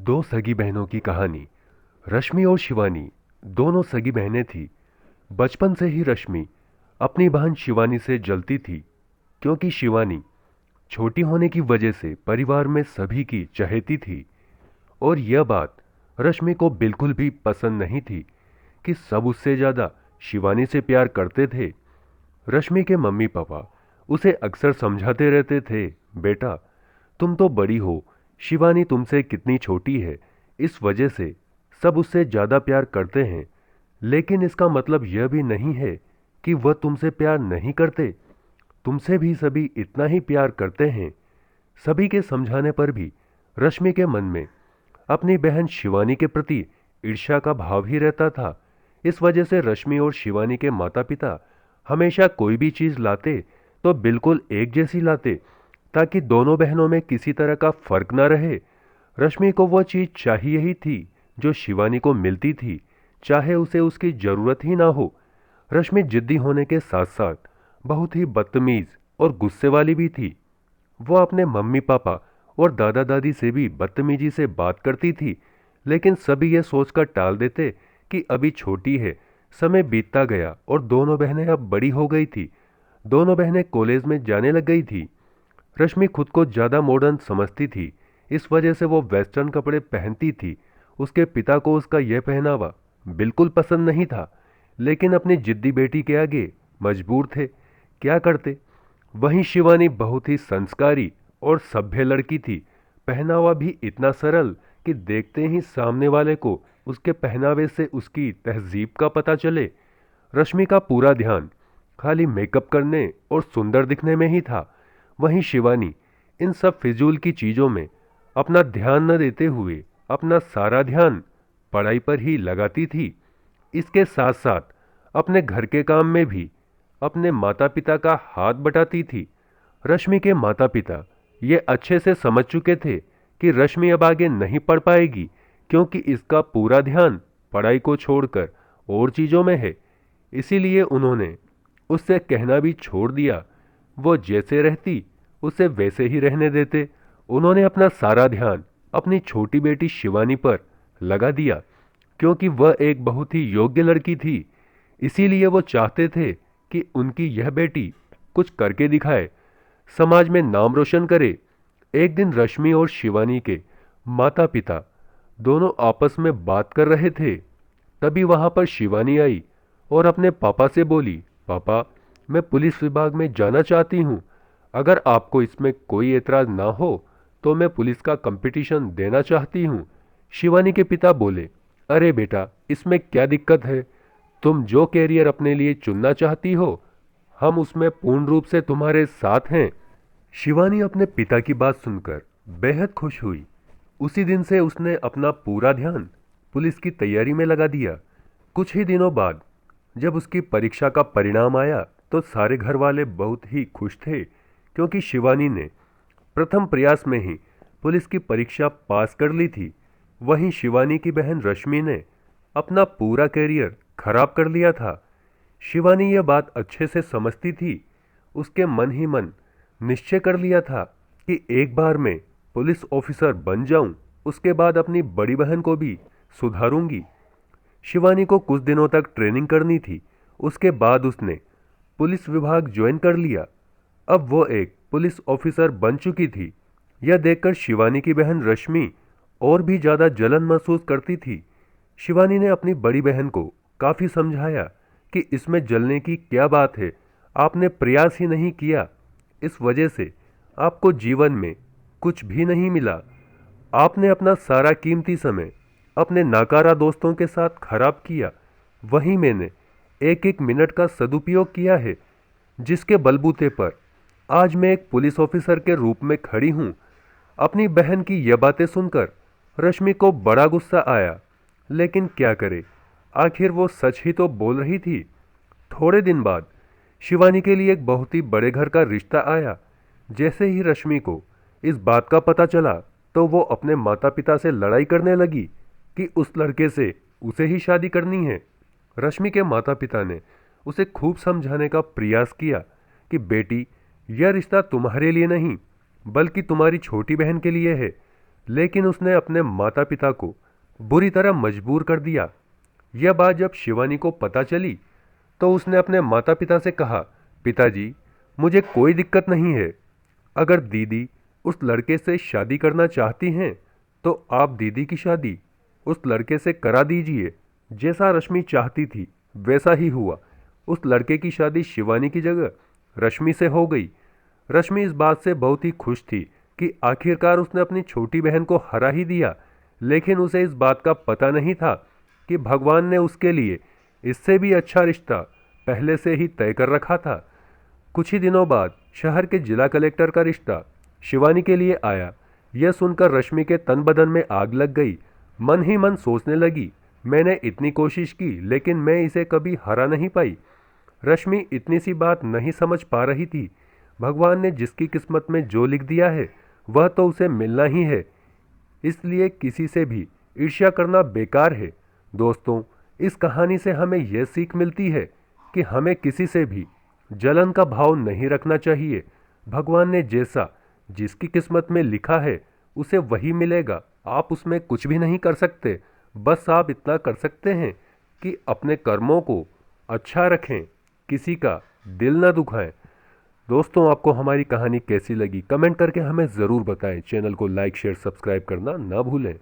दो सगी बहनों की कहानी। रश्मि और शिवानी दोनों सगी बहनें थीं। बचपन से ही रश्मि अपनी बहन शिवानी से जलती थी, क्योंकि शिवानी छोटी होने की वजह से परिवार में सभी की चहेती थी। और यह बात रश्मि को बिल्कुल भी पसंद नहीं थी कि सब उससे ज़्यादा शिवानी से प्यार करते थे। रश्मि के मम्मी पापा उसे अक्सर समझाते रहते थे, बेटा तुम तो बड़ी हो, शिवानी तुमसे कितनी छोटी है, इस वजह से सब उससे ज़्यादा प्यार करते हैं। लेकिन इसका मतलब यह भी नहीं है कि वह तुमसे प्यार नहीं करते, तुमसे भी सभी इतना ही प्यार करते हैं। सभी के समझाने पर भी रश्मि के मन में अपनी बहन शिवानी के प्रति ईर्ष्या का भाव ही रहता था। इस वजह से रश्मि और शिवानी के माता पिता हमेशा कोई भी चीज़ लाते तो बिल्कुल एक जैसी लाते, ताकि दोनों बहनों में किसी तरह का फर्क न रहे। रश्मि को वह चीज़ चाहिए ही थी जो शिवानी को मिलती थी, चाहे उसे उसकी ज़रूरत ही ना हो। रश्मि जिद्दी होने के साथ साथ बहुत ही बदतमीज़ और गुस्से वाली भी थी। वो अपने मम्मी पापा और दादा दादी से भी बदतमीजी से बात करती थी, लेकिन सभी ये सोचकर टाल देते कि अभी छोटी है। समय बीतता गया और दोनों बहनें अब बड़ी हो गई थी। दोनों बहनें कॉलेज में जाने लग गई थी। रश्मि खुद को ज़्यादा मॉडर्न समझती थी, इस वजह से वो वेस्टर्न कपड़े पहनती थी। उसके पिता को उसका यह पहनावा बिल्कुल पसंद नहीं था, लेकिन अपनी जिद्दी बेटी के आगे मजबूर थे, क्या करते। वहीं शिवानी बहुत ही संस्कारी और सभ्य लड़की थी। पहनावा भी इतना सरल कि देखते ही सामने वाले को उसके पहनावे से उसकी तहजीब का पता चले। रश्मि का पूरा ध्यान खाली मेकअप करने और सुंदर दिखने में ही था। वहीं शिवानी इन सब फिजूल की चीज़ों में अपना ध्यान न देते हुए अपना सारा ध्यान पढ़ाई पर ही लगाती थी। इसके साथ साथ अपने घर के काम में भी अपने माता पिता का हाथ बटाती थी। रश्मि के माता पिता ये अच्छे से समझ चुके थे कि रश्मि अब आगे नहीं पढ़ पाएगी, क्योंकि इसका पूरा ध्यान पढ़ाई को छोड़कर और चीज़ों में है। इसीलिए उन्होंने उससे कहना भी छोड़ दिया, वो जैसे रहती उसे वैसे ही रहने देते। उन्होंने अपना सारा ध्यान अपनी छोटी बेटी शिवानी पर लगा दिया, क्योंकि वह एक बहुत ही योग्य लड़की थी। इसीलिए वो चाहते थे कि उनकी यह बेटी कुछ करके दिखाए, समाज में नाम रोशन करे। एक दिन रश्मि और शिवानी के माता पिता दोनों आपस में बात कर रहे थे। तभी वहां पर शिवानी आई और अपने पापा से बोली, पापा मैं पुलिस विभाग में जाना चाहती हूँ, अगर आपको इसमें कोई एतराज़ ना हो तो मैं पुलिस का कंपटीशन देना चाहती हूँ। शिवानी के पिता बोले, अरे बेटा इसमें क्या दिक्कत है, तुम जो कैरियर अपने लिए चुनना चाहती हो हम उसमें पूर्ण रूप से तुम्हारे साथ हैं। शिवानी अपने पिता की बात सुनकर बेहद खुश हुई। उसी दिन से उसने अपना पूरा ध्यान पुलिस की तैयारी में लगा दिया। कुछ ही दिनों बाद जब उसकी परीक्षा का परिणाम आया तो सारे घर वाले बहुत ही खुश थे, क्योंकि शिवानी ने प्रथम प्रयास में ही पुलिस की परीक्षा पास कर ली थी। वहीं शिवानी की बहन रश्मि ने अपना पूरा करियर खराब कर लिया था। शिवानी यह बात अच्छे से समझती थी। उसके मन ही मन निश्चय कर लिया था कि एक बार मैं पुलिस ऑफिसर बन जाऊं, उसके बाद अपनी बड़ी बहन को भी सुधारूंगी। शिवानी को कुछ दिनों तक ट्रेनिंग करनी थी, उसके बाद उसने पुलिस विभाग ज्वाइन कर लिया। अब वो एक पुलिस ऑफिसर बन चुकी थी। यह देखकर शिवानी की बहन रश्मि और भी ज़्यादा जलन महसूस करती थी। शिवानी ने अपनी बड़ी बहन को काफ़ी समझाया कि इसमें जलने की क्या बात है, आपने प्रयास ही नहीं किया, इस वजह से आपको जीवन में कुछ भी नहीं मिला। आपने अपना सारा कीमती समय अपने नाकारा दोस्तों के साथ खराब किया, वहीं मैंने एक एक मिनट का सदुपयोग किया है, जिसके बलबूते पर आज मैं एक पुलिस ऑफिसर के रूप में खड़ी हूँ। अपनी बहन की यह बातें सुनकर रश्मि को बड़ा गुस्सा आया, लेकिन क्या करे, आखिर वो सच ही तो बोल रही थी। थोड़े दिन बाद शिवानी के लिए एक बहुत ही बड़े घर का रिश्ता आया। जैसे ही रश्मि को इस बात का पता चला तो वो अपने माता पिता से लड़ाई करने लगी कि उस लड़के से उसे ही शादी करनी है। रश्मि के माता पिता ने उसे खूब समझाने का प्रयास किया कि बेटी यह रिश्ता तुम्हारे लिए नहीं बल्कि तुम्हारी छोटी बहन के लिए है। लेकिन उसने अपने माता पिता को बुरी तरह मजबूर कर दिया। यह बात जब शिवानी को पता चली तो उसने अपने माता पिता से कहा, पिताजी, मुझे कोई दिक्कत नहीं है। अगर दीदी उस लड़के से शादी करना चाहती हैं तो आप दीदी की शादी उस लड़के से करा दीजिए। जैसा रश्मि चाहती थी वैसा ही हुआ। उस लड़के की शादी शिवानी की जगह रश्मि से हो गई। रश्मि इस बात से बहुत ही खुश थी कि आखिरकार उसने अपनी छोटी बहन को हरा ही दिया, लेकिन उसे इस बात का पता नहीं था कि भगवान ने उसके लिए इससे भी अच्छा रिश्ता पहले से ही तय कर रखा था। कुछ ही दिनों बाद शहर के जिला कलेक्टर का रिश्ता शिवानी के लिए आया। यह सुनकर रश्मि के तन बदन में आग लग गई। मन ही मन सोचने लगी, मैंने इतनी कोशिश की लेकिन मैं इसे कभी हरा नहीं पाई। रश्मि इतनी सी बात नहीं समझ पा रही थी। भगवान ने जिसकी किस्मत में जो लिख दिया है वह तो उसे मिलना ही है, इसलिए किसी से भी ईर्ष्या करना बेकार है। दोस्तों, इस कहानी से हमें यह सीख मिलती है कि हमें किसी से भी जलन का भाव नहीं रखना चाहिए। भगवान ने जैसा जिसकी किस्मत में लिखा है उसे वही मिलेगा। आप उसमें कुछ भी नहीं कर सकते। बस आप इतना कर सकते हैं कि अपने कर्मों को अच्छा रखें, किसी का दिल न दुखाएं। दोस्तों, आपको हमारी कहानी कैसी लगी कमेंट करके हमें ज़रूर बताएं। चैनल को लाइक शेयर सब्सक्राइब करना ना भूलें।